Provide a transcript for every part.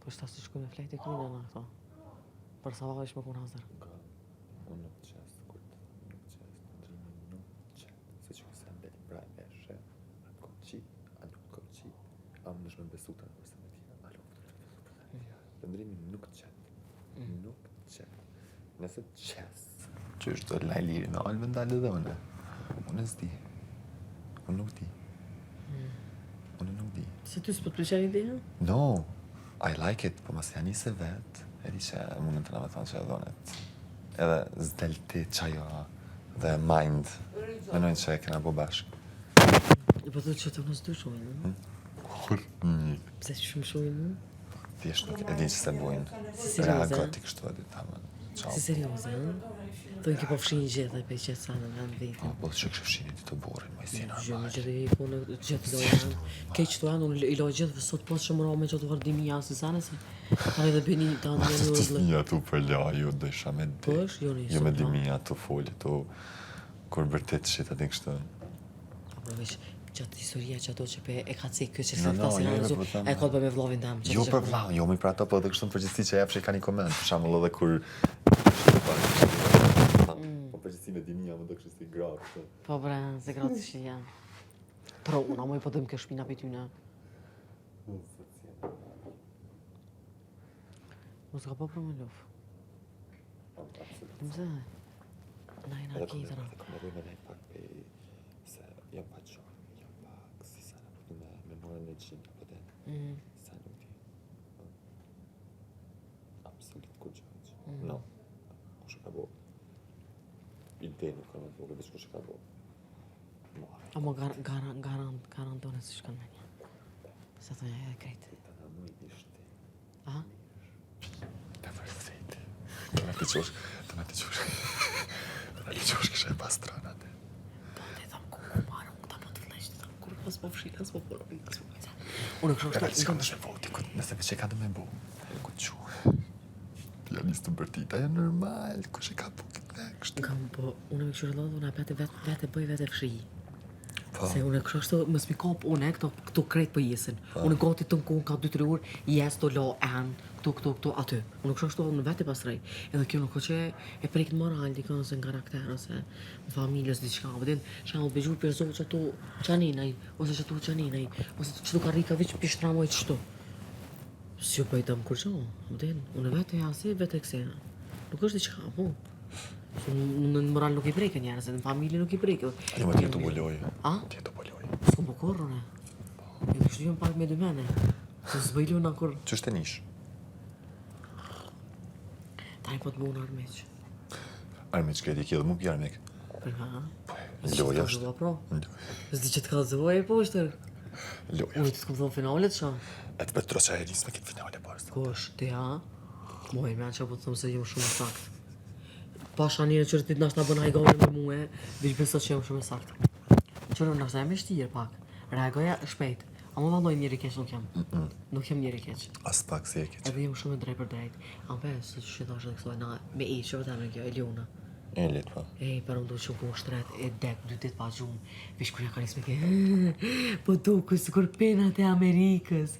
Po shta si shkuj me flejt e kryna në këto. Për sa vavesh më kun hazër. Unë nuk qes, nuk qes. Se që kësa ndeti pra e meshe, a të kom qi, a nuk kom qi, a më nëshme besu të në përse me tina, a nuk Lëndrimi nuk qet. Nuk qet. Nëse qes. Që është të lajliri me alë ndalë dhe une. Unë s'di. Unë nuk di. Unë nuk di. Se ty s'po të pëlqen ideja? No, I like it, po mas janë se vet, e di që mundën të na me thonë që e dhonet. Edhe zdelti qajo dhe mind, menojnë që e kena bo bashk. I po thot që të nësë dy shojnë, në? Kur një. Pse që shumë shojnë, në? Thjesht nuk e di që se bojnë. Si serioze? Reagoti kështu edhe ta më. Si serioze, në? Thojnë ki po fshin gjithë dhe pe qëtë sa në vend vitin. Po që kështë fshini ti të borin, më i si normal. Gjëmë gjithë i po në gjithë lojën. Kej që të janë, unë i lojë gjithë, sot po që mëra me që të vërdimi jasë në sene, se ta edhe bëni ta në një Të smija tu për la, jo dhe isha me di. Po është, jo në Jo me dimija tu foli, tu kur vërtet shit ati kështë. Po veç, qatë historia që ato që pe e ka cikë që se No, këta si jo, në po them- e ka të bëj me vlovin tam. Jo për vlau, jo mi për ato, po edhe kështu në përgjithësi që jep që i ka një koment, për shembull edhe kur po përgjithësi me dimija më do kështë si gra, kështu. Po bre, se gratë që janë. Pro, una moj po dëmë kjo shpina për ty në. Mos ka po për më luf. Mëse, na e na kitëra. Edhe kom edhe me nej pak pe, se jam pa qonë, jam pak, si sa në përdu me morën e gjinë, apo den, sa nuk di. Absolut kur gjë. No, kushe ka bo. Ide nuk ka me vogë, veç kushe ka bo. A mo garantone se shkon me një. Se thonja edhe krejtë. Të nga mu i ishte. Aha? Të vërsejti. Të nga të qosh kështë e pastrana të. Po të thëmë ku marë, unë ta po të vlesh, të thëmë kur pas po fshinë, as po por, as po këta. Unë kështë Ka ashtu, s'ka në shme voti, nëse veç e ka të me bo. E ku qu. Pianistë të bërtita, e normal, kush e ka bu këtë dhe kështë. kam po, unë me kështë lodhë, unë apete vete bëj vete fshi. Po. Se unë kështë ashtu, më s'mi kap unë këto krejt për jesën. Unë gati të mkun ka 2-3 orë, jes të lo anë, këtu, aty. Unë kështë ashtu në vete pasrej. Edhe kjo nuk që e prejkët moral, dika ose në karakter, ose në familjes, diçka. Vëdin, shamu bëgjur për zonë që tu qaninaj, ose që tu qaninaj, ose që tu ka rika vich pishtramoj qështu. Si ju pëjtëm kur qa, vëdin, unë vete jasi, vete kësena. Nuk është diçka, po. Në moral nuk i prejke njerëzit, në familje nuk i prejke. Jo me tjetë të bolojë. A? Tjetë të bolojë. S'kom po korrone. E kështë jom pak me dy mene. Se s'bëjlu na kur... Që është të nish? Taj po të më unë armeq. Armeq kredi kje dhe mu p'i armek. Për ha? Loja është. S'ka pro. S'di që të kalzoj e po është. Loja Unë është. të s'kom thonë finalet qa. E të për troqa e risë me këtë finale parës. Ko është, ti ha? Moj me që po të thëmë se jom shumë sakt. Pasha njëre qërë ti t'nash t'a bën hajgore me muë, vish besot që jom shumë sakt. Qërë nash t'a e me shtirë pak. Reagoja shpejt. A më valloj njëri keq nuk jam. Nuk jam njëri keq. As pak si e keq. Edhe jem shumë e drejt për drejt. Ampe, se që thashtë dhe kësoj, na me i që vëtëm në kjo, e Liona. E let pa. Për më do që ku shtret, e dek, 2 ditë pa gjumë. Vish kërja ka nisë me ke, po duku si kur penat e Amerikës.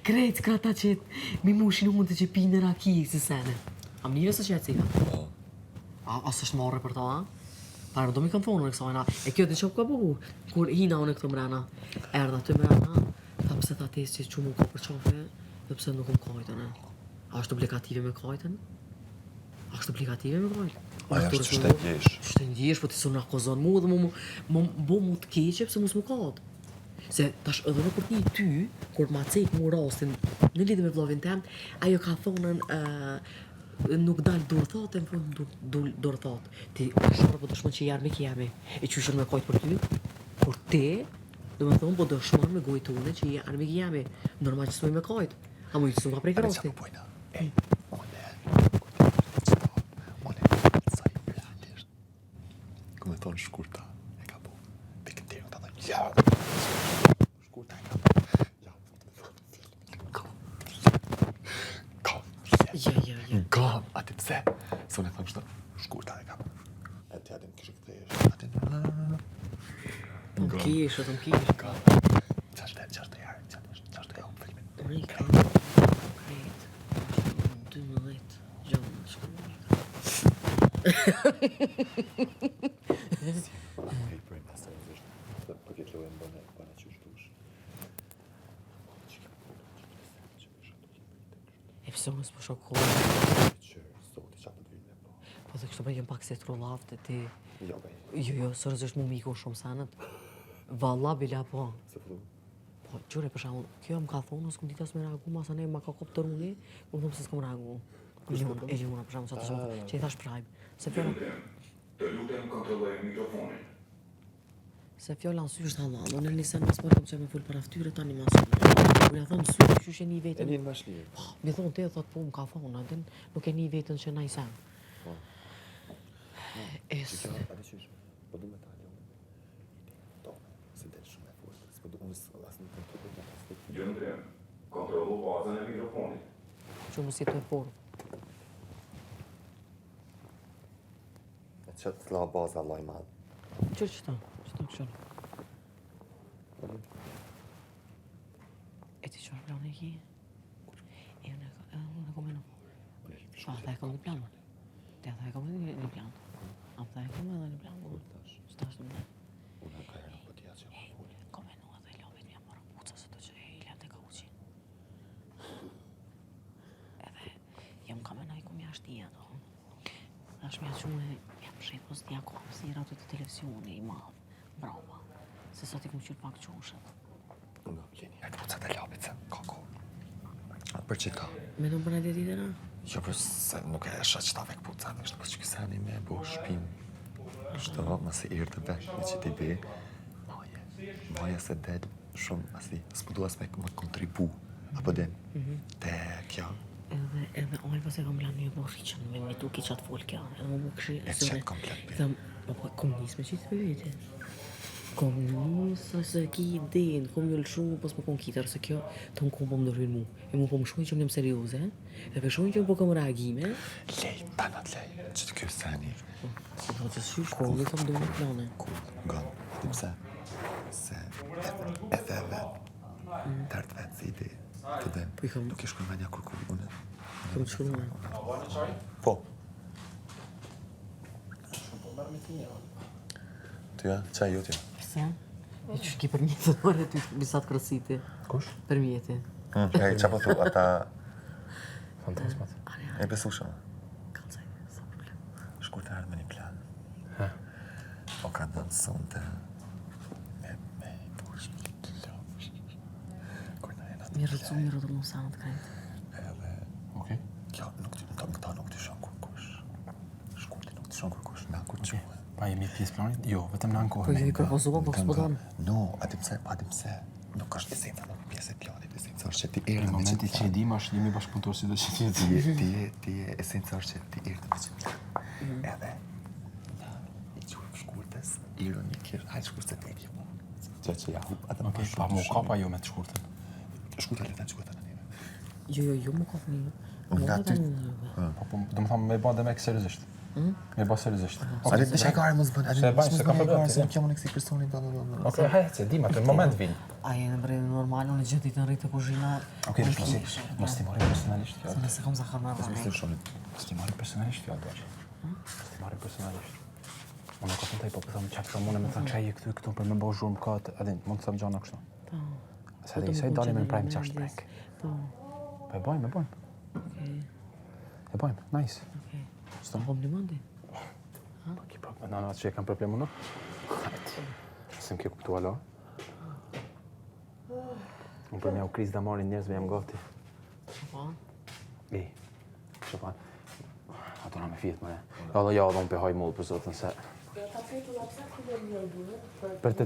Krejt s'ka ta që mi mushin unë të që pinë në raki, si sene. Am njëve se që e cika? As është marrë për ta, a? Parë do mi kam thonë në kësajna. E kjo të qëpë ka buhu, kur hina unë e këto mrena. Erdha të mrena, ta pse ta tesë që që mu ka për qafe, dhe pse nuk më kajtën, e. A është obligative me kajtën? A është obligative me kajtën? Aja është që shtë ndjesh. Shtë ndjesh, po ti su në akozon mu dhe mu bo mu të keqe pëse mus mu katë. Se tash edhe në kur ti ty, kur ma cek mu rastin në lidhje me vllavin tem, ajo ka thonën nuk dalë dorëthat, e më fund dorëthat. Ti sharë po dëshmën që jarë me kjemi. E qyshën me kajtë për ty, kur ti, do me thonë po dëshmën me gojtune që jarë me kjemi. Normal që s'moj me kajtë. A mu i të s'u ka prej Are krasti. qa po pojna. Ej, one, sa i platisht. Këmë thonë shkurta, e ka po. Pikë të ta thonë, ja. Shkurta e ka po. Ja. Kam, ati pse? Se unë e thëmë shtë, shkurta e kam. E të atin kështë këthesh, atin... Të më kishë. Kam. Qashtë e jarë, qashtë e jarë, filmin. Unë i kam. Krejt. 12 gjona shkëmbë. Hej, për e pasë e zështë, për këtë lojën bëna që shtush. E pëse unë s'po shokohë. Që sot i qatë të vinë me po. Po dhe kështë bëjmë pak se të rollavë të ti. Jo, bej. Jo, sërëzisht mu miku shumë sanët. Valla bila po. Se fëllu. Po, qure për shamu, kjo më ka thonë, s'kum ditas me reagu, masa ne ma ka kopë të runi, më thonë se s'kom reagu. Eliona, për shamu, që i thash prajbë. Të lutem kontrolloj mikrofonin. Se fjolla në sy është halal, unë e nisen mas më kom që me full për aftyre tani mas më. Kur ja thonë sy, që shë një E vetën. një në mashlirë. Mi thonë te, thot po më ka thonë, adin, nuk e një vetën që na i sen. Po. Es, Që kjo, adi qysh, po du me ta Eliona. Tome, se del shumë e fort. S'po du unë asë një të të të Gjendrim, kontrollu bazën e mikrofonit. që më si të e porë. E që të la baza Allah i madhë. Qëta këshon. E ti qërë planë e ki? E unë e kom e në. A, tha e kom një planë. Te, tha e kom e një planë. A, tha e kom edhe një planë. Stash në planë. Unë ka herë po t'ja që ma fulli. Kom e në edhe lomit mja marë puca se të që e ilem të ka uqin. Edhe, jem kam e nëjë kom jashtë i ato. Ash mja qume, jam shetë pos t'ja kom si i ratë të televisioni i madhë. Brava. Se sot i kom qyrë pak qoshet. Unë nga pleni, e pucat e lapit se ka ko. Për që ka? Me në bërna dhe ditëra? Jo, për se nuk e esha që ta vek pucat, është për që kësani me bo shpin. Shto, ma se irë të vesh, me që t'i be, maja se del shumë, asi, s'po du as me kontribu, apo den, te kja. Edhe ojë pas e kam planë një bo rriqën me me duki qatë folë kja. Edhe më këshri... E qatë komplet be. Tham, po, kom njës me qitë për vete. Kom njës, se ki idejnë, kom një lëshu, pas po kom kitër, se kjo të më kom po më dërhynë mu. E mu po më shkojnë që më njëm serioze, dhe për shkojnë që më po kom reagime. Lej, tanat lej, që të kjo sani. Se po të shysh, ko, në kam dojnë plane. Gënë, di pse? Se edhe tërt vetë si ide, të den. Po i kam- Nuk e shkoj me një kur unë. Kom të shkrume. Po. Tyja, qaj jo tyja? Se? E që shki për mjetët, mërë ty bisat kërësiti. Kush? Për mjetë. E, qa po thu, ata... Fantasmat. E besu shumë. Kalëzaj, sa problem. Shkur të ardhë me një plan. Ha? O ka dënë sonte me i bush të lopë. Kur na e në të Mi rëcu, mi rëdullu në sanët krejtë. Edhe, Okej. kjo nuk të shon kur kush. Shkurti nuk të shon kur kush, na kur të quhe. Pa jemi pjesë planit? Jo, vetëm në Po ankohën. ju i propozua, po s'po donë. No, adim se, nuk është esenca në pjesë e planit, esenca është që ti Në erdhe me momentin që që e dim është jemi bashkëpunëtor si do që tjetë. ti e esenca është që ti erdhe me që plan. Edhe, na, i quhem shkurtës, ironikisht, hajtë shkurtës e t'ekje mu. Që ja hup, atë Okej, pa mu kapa jo me të shkurtën. Shkurta letan që këta në neve. Jo, më kofë një. Unë nga ty. Po, do më thamë me ba dhe me seriozisht. Me ba seriozisht. A le të shaj kare mos bën. Se e bajnë, se ka problem, Se jam në kësi personi bla bla bla. Okej, hajtë se dim atë, në moment vinë. A e në brejnë normal, unë gjithë ditë në rritë të kuzhina. Okej, mos t'i marri personalisht Se fjallë. nëse kom za kërmar Mos vare. të shohim. Mos t'i marri personalisht fjallë, doqë. Mos t'i marri personalisht. Unë ka thënë taj, po thëmë qak shumë, unë me thënë qaj e këtu për me bo zhurmë katë, adin, mund të thëmë gjana kështu. Se adin, se i dalim e në prajmë qashtë prank. Po, Po e bajmë, okej, e bajmë, nice. okej. Së të kom një mandi? Ki problem, në atë që e kam problemu në? Se më ke kuptu alo? Unë për mja u kriz dhe marin njerëzve jam gati. Po, I, Shëpan, ato na me fjet më ne. Ja, unë pe haj mullë për zotën se... Për të ta